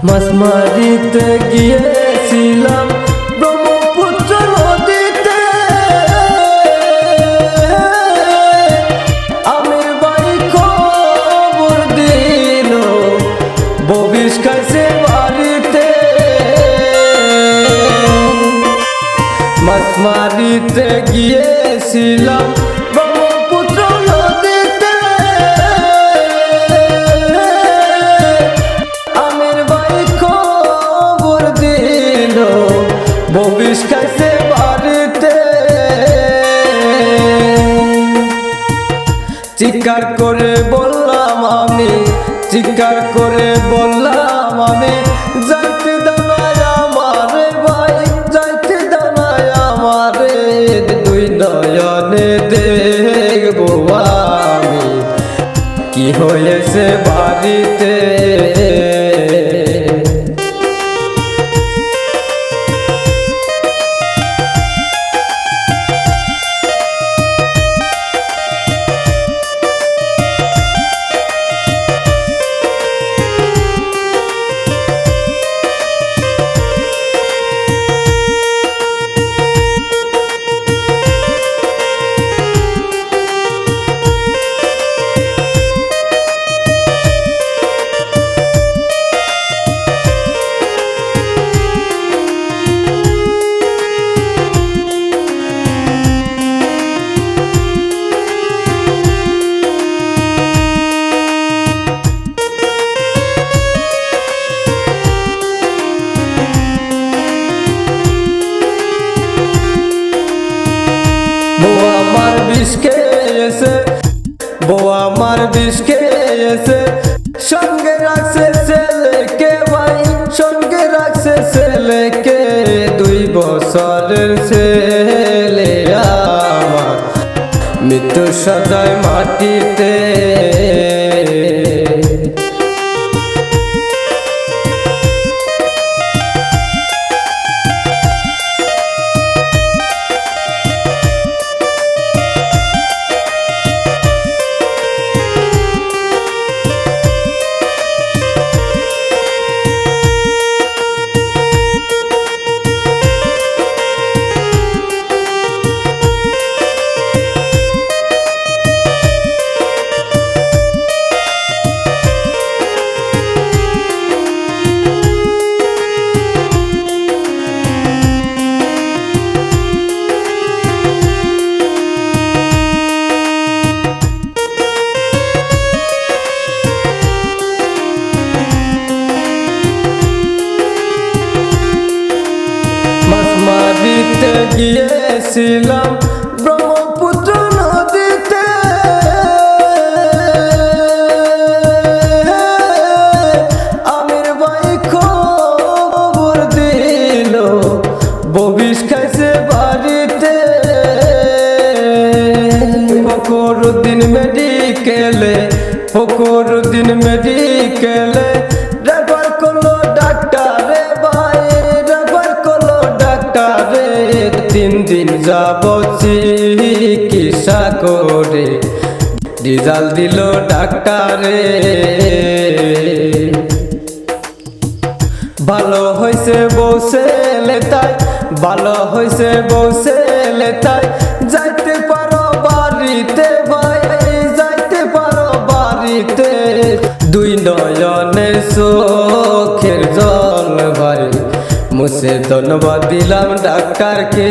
মাছ মারিতে গিয়েছিলাম ব্রহ্মপুত্র নদীতে, আমের ভাই খবর দিল ববিশ খাইছে বাড়িতে। মাছ মারিতে গিয়েছিলাম ব্রহ্মপুত্র নদীতে, আমের ভাই খবর দিল ববিশ খাইছে বাড়িতে। চিৎকার করে বললাম আমি, চিৎকার করে বললাম আমি, যাইতে দানায় আমারে ভাই, যাইতে দানায় আমারে, দুই নয়নে দেখবো আমি কি হয়েছে বাড়িতে। বউ আমার বিষ খেয়েছে, বউ আমার বিষ খেয়েছে, সঙ্গে রাখছে ছেলেকে ভাই, সঙ্গে রাখছে ছেলেকে, 2 বছরের ছেলে আমার মৃত্যু সাজায় মাটিতে। মারিতে গিয়েছিলাম ব্রহ্মপুত্র নদীতে, আমের ভাই খবর দিল ববিশ খাইছে বাড়িতে। ফখরুদ্দিন মেডিকেলে, ফখরুদ্দিন মেডিকেলে রেফার করলো ডাক্তারে ভাই, রেফার করলো ডাক্তারে, 3 দিন যাবত চিকিৎসা করে রেজাল্ট দিল ডাক্তারে। ভালো হয়েছে বউ ছেলে তাই, ভালো হয়েছে বউ ছেলে তাই, যাইতে পারো বাড়িতে ভাই, যাইতে পারো বাড়িতে, 2 নয়নের চোখের জল ভাই, মুছে ধন্যবাদ দিলাম ডাক্তারকে।